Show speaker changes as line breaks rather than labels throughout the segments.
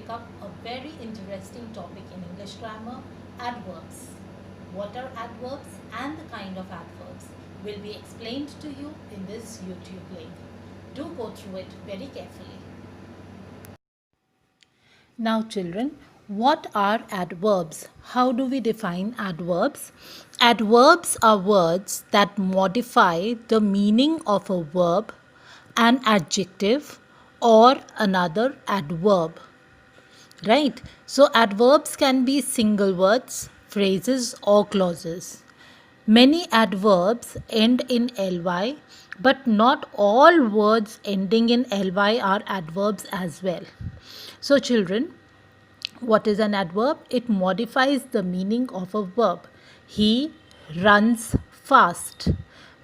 take up a very interesting topic in English grammar, adverbs. What are adverbs and the kind of adverbs will be explained to you in this YouTube link. Do go through it very carefully. Now children, what are adverbs? How do we define adverbs? Adverbs are words that modify the meaning of a verb, an adjective or another adverb. Right? So adverbs can be single words, phrases or clauses. Many adverbs end in ly, but not all words ending in ly are adverbs as well. So children, what is an adverb? It modifies the meaning of a verb. He runs fast.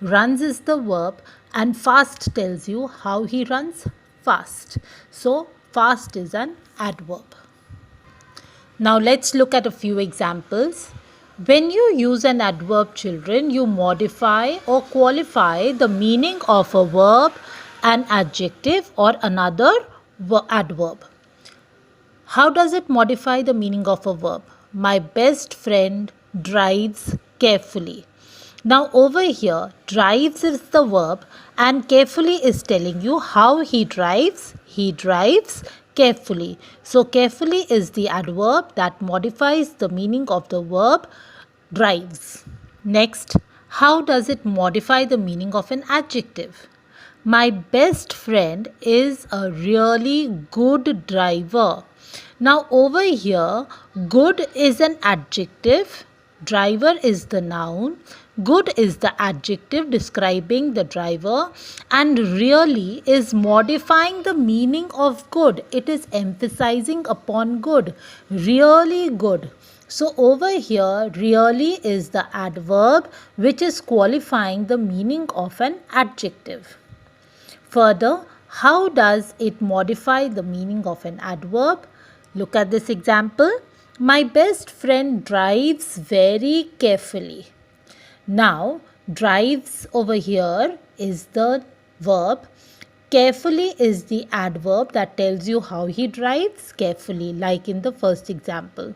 Runs is the verb and fast tells you how he runs fast. So fast is an adverb. Now let's look at a few examples. When you use an adverb, children, you modify or qualify the meaning of a verb, an adjective or another adverb. How does it modify the meaning of a verb? My best friend drives carefully. Now over here, drives is the verb and carefully is telling you how he drives. He drives carefully. So carefully is the adverb that modifies the meaning of the verb drives. Next, how does it modify the meaning of an adjective? My best friend is a really good driver. Now over here, good is an adjective, driver is the noun, good is the adjective describing the driver, and really is modifying the meaning of good. It is emphasizing upon good, really good. So over here, really is the adverb which is qualifying the meaning of an adjective. Further, how does it modify the meaning of an adverb? Look at this example. My best friend drives very carefully. Now, drives over here is the verb. Carefully is the adverb that tells you how he drives carefully, like in the first example.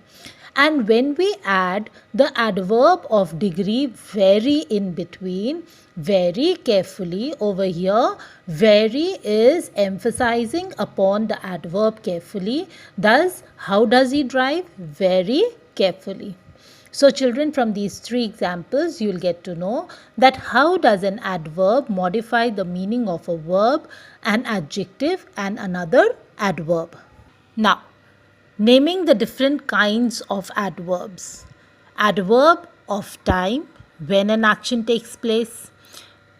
And when we add the adverb of degree very in between, very carefully over here, very is emphasizing upon the adverb carefully. Thus, how does he drive? Very carefully. So children, from these three examples, you'll get to know that how does an adverb modify the meaning of a verb, an adjective and another adverb. Now, naming the different kinds of adverbs. Adverb of time, when an action takes place.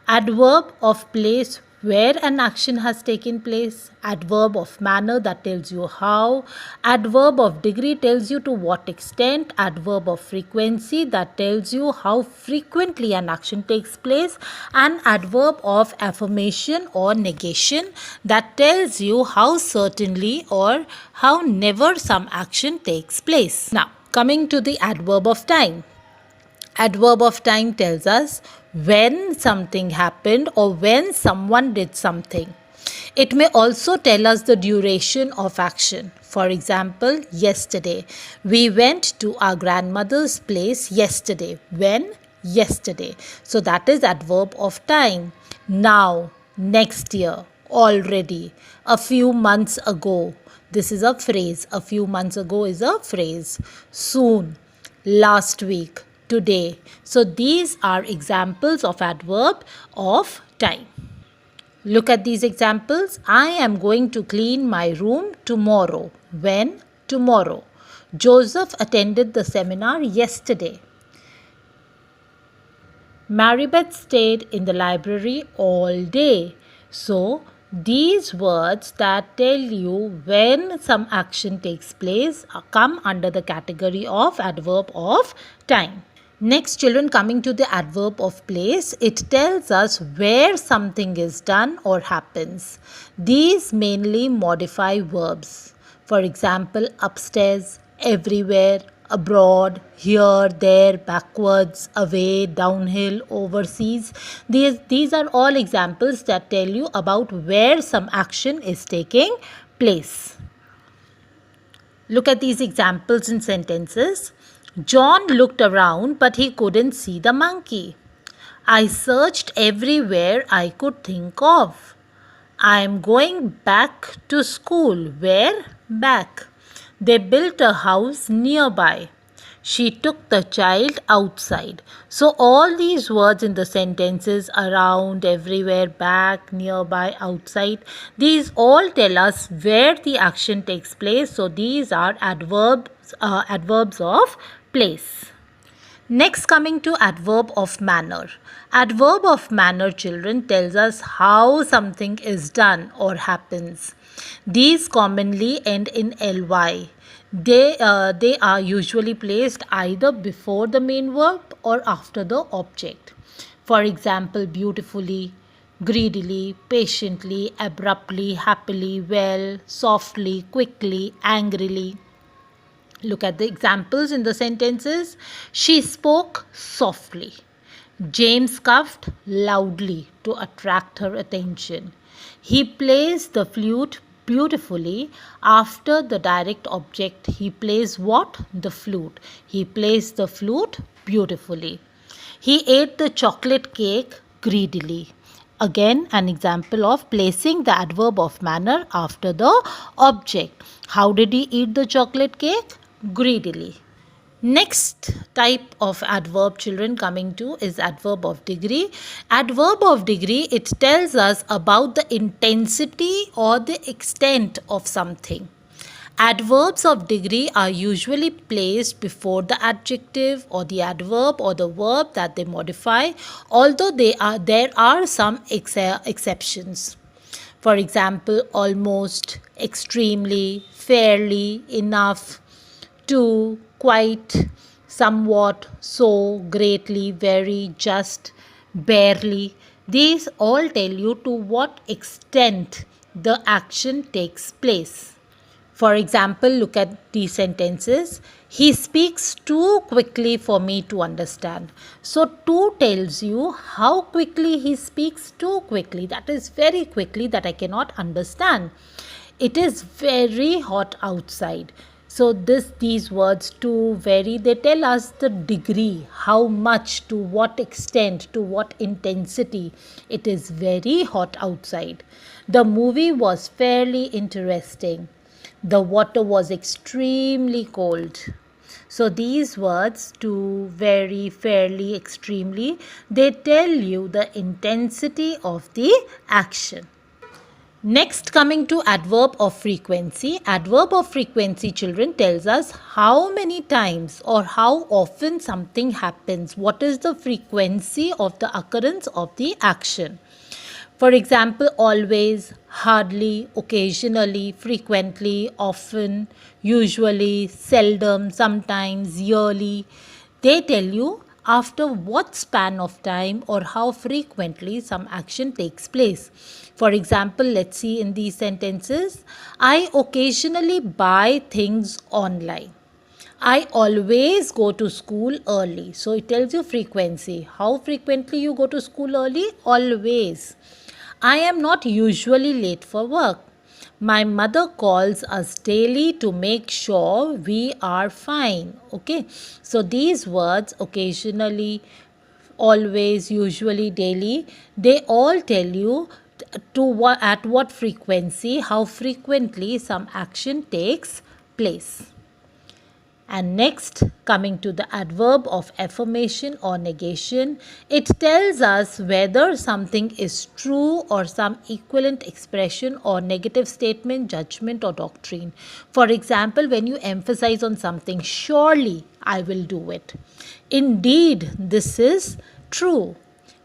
Adverb of place, where an action has taken place. Adverb of manner, that tells you how. Adverb of degree tells you to what extent. Adverb of frequency, that tells you how frequently an action takes place. And adverb of affirmation or negation, that tells you how certainly or how never some action takes place. Now, coming to the adverb of time. Adverb of time tells us when something happened or when someone did something. It may also tell us the duration of action. For example, yesterday. We went to our grandmother's place yesterday. When? Yesterday. So that is adverb of time. Now, next year, already, a few months ago. This is a phrase. A few months ago is a phrase. Soon, last week, today. So these are examples of adverb of time. Look at these examples. I am going to clean my room tomorrow. When? Tomorrow. Joseph attended the seminar yesterday. Maribeth stayed in the library all day. So these words that tell you when some action takes place come under the category of adverb of time. Next, children, coming to the adverb of place, it tells us where something is done or happens. These mainly modify verbs. For example, upstairs, everywhere, abroad, here, there, backwards, away, downhill, overseas. These are all examples that tell you about where some action is taking place. Look at these examples in sentences. John looked around but he couldn't see the monkey. I searched everywhere I could think of. I am going back to school. Where? Back. They built a house nearby. She took the child outside. So, all these words in the sentences around, everywhere, back, nearby, outside, these all tell us where the action takes place. So, these are adverbs of place. Next, coming to adverb of manner. Adverb of manner, children, tells us how something is done or happens. These commonly end in ly. They are usually placed either before the main verb or after the object. For example, beautifully, greedily, patiently, abruptly, happily, well, softly, quickly, angrily. Look at the examples in the sentences. She spoke softly. James coughed loudly to attract her attention. He plays the flute beautifully. After the direct object, he plays what? The flute. He plays the flute beautifully. He ate the chocolate cake greedily. Again, an example of placing the adverb of manner after the object. How did he eat the chocolate cake? Greedily. Next type of adverb, children, coming to is adverb of degree. Adverb of degree, it tells us about the intensity or the extent of something. Adverbs of degree are usually placed before the adjective or the adverb or the verb that they modify, although there are some exceptions. For example, almost, extremely, fairly, enough, to, quite, somewhat, so, greatly, very, just, barely. These all tell you to what extent the action takes place. For example, look at these sentences. He speaks too quickly for me to understand. So, too tells you how quickly he speaks too quickly. That is very quickly that I cannot understand. It is very hot outside. So these words too, very, they tell us the degree, how much, to what extent, to what intensity. It is very hot outside. The movie was fairly interesting. The water was extremely cold. So these words, to, very, fairly, extremely, they tell you the intensity of the action. Next, coming to adverb of frequency. Adverb of frequency, children, tells us how many times or how often something happens. What is the frequency of the occurrence of the action? For example, always, hardly, occasionally, frequently, often, usually, seldom, sometimes, yearly. They tell you after what span of time or how frequently some action takes place. For example, let's see in these sentences. I occasionally buy things online. I always go to school early. So it tells you frequency. How frequently you go to school early? Always. I am not usually late for work. My mother calls us daily to make sure we are fine. Okay. So these words, occasionally, always, usually, daily, they all tell you at what frequency, how frequently some action takes place. And next, coming to the adverb of affirmation or negation, it tells us whether something is true or some equivalent expression or negative statement, judgment, or doctrine. For example, when you emphasize on something, surely I will do it. Indeed, this is true.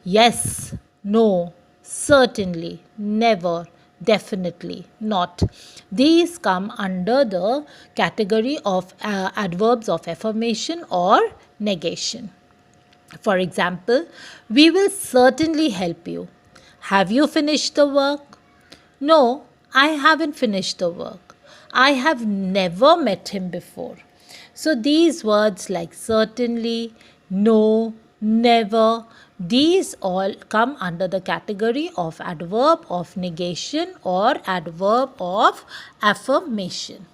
Yes, no, certainly, never, definitely, not. These come under the category of adverbs of affirmation or negation. For example, we will certainly help you. Have you finished the work? No, I haven't finished the work. I have never met him before. So these words like certainly, no, never, these all come under the category of adverb of negation or adverb of affirmation.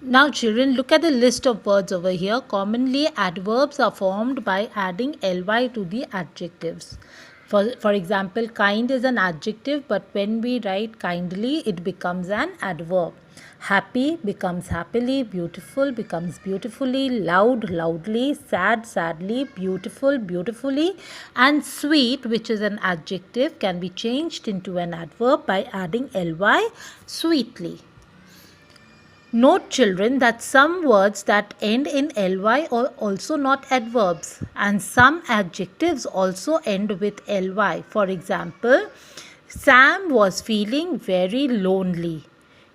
Now, children, look at the list of words over here. Commonly, adverbs are formed by adding ly to the adjectives. For example, kind is an adjective, but when we write kindly, it becomes an adverb. Happy becomes happily, beautiful becomes beautifully, loud, loudly, sad, sadly, beautiful, beautifully, and sweet, which is an adjective, can be changed into an adverb by adding ly, sweetly. Note, children, that some words that end in ly are also not adverbs, and some adjectives also end with ly. For example, Sam was feeling very lonely.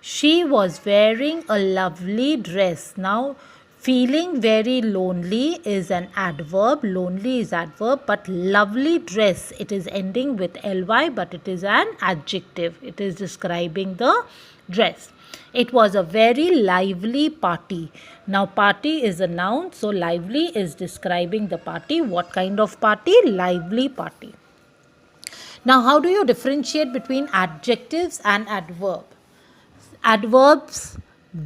She was wearing a lovely dress. Now, feeling very lonely is an adverb, lonely is adverb, but lovely dress, it is ending with ly, but it is an adjective. It is describing the dress. It was a very lively party. Now, party is a noun, so lively is describing the party. What kind of party? Lively party. Now, how do you differentiate between adjectives and adverb? Adverbs,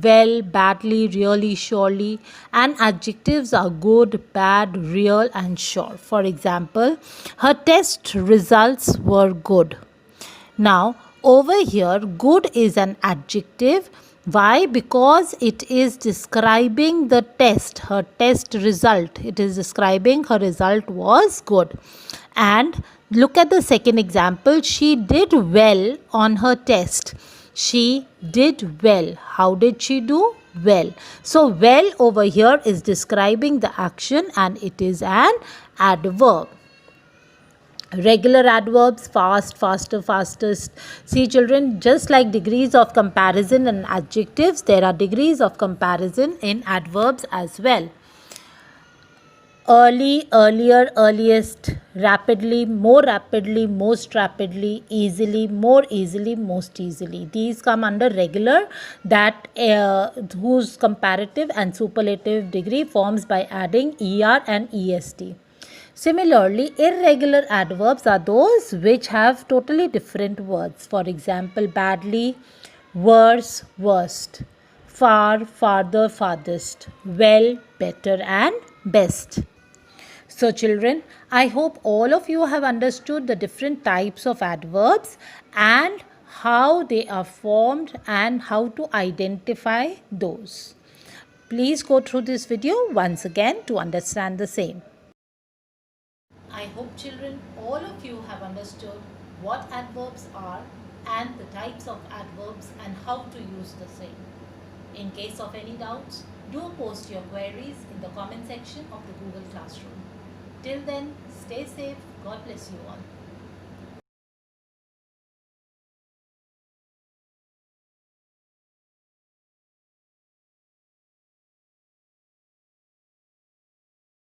well, badly, really, surely, and adjectives are good, bad, real, and sure. For example, her test results were good. Now, over here, good is an adjective. Why? Because it is describing the test, her test result. It is describing her result was good. And look at the second example. She did well on her test. She did well. How did she do? Well. So, well over here is describing the action and it is an adverb. Regular adverbs, fast, faster, fastest. See, children, just like degrees of comparison in adjectives, there are degrees of comparison in adverbs as well. Early, earlier, earliest, rapidly, most rapidly, easily, more easily, most easily. These come under regular, that whose comparative and superlative degree forms by adding er and est. Similarly, irregular adverbs are those which have totally different words. For example, badly, worse, worst, far, farther, farthest, well, better, and best. So, children, I hope all of you have understood the different types of adverbs and how they are formed and how to identify those. Please go through this video once again to understand the same. I hope, children, all of you have understood what adverbs are and the types of adverbs and how to use the same. In case of any doubts, do post your queries in the comment section of the Google Classroom. Till then, stay safe. God bless you all.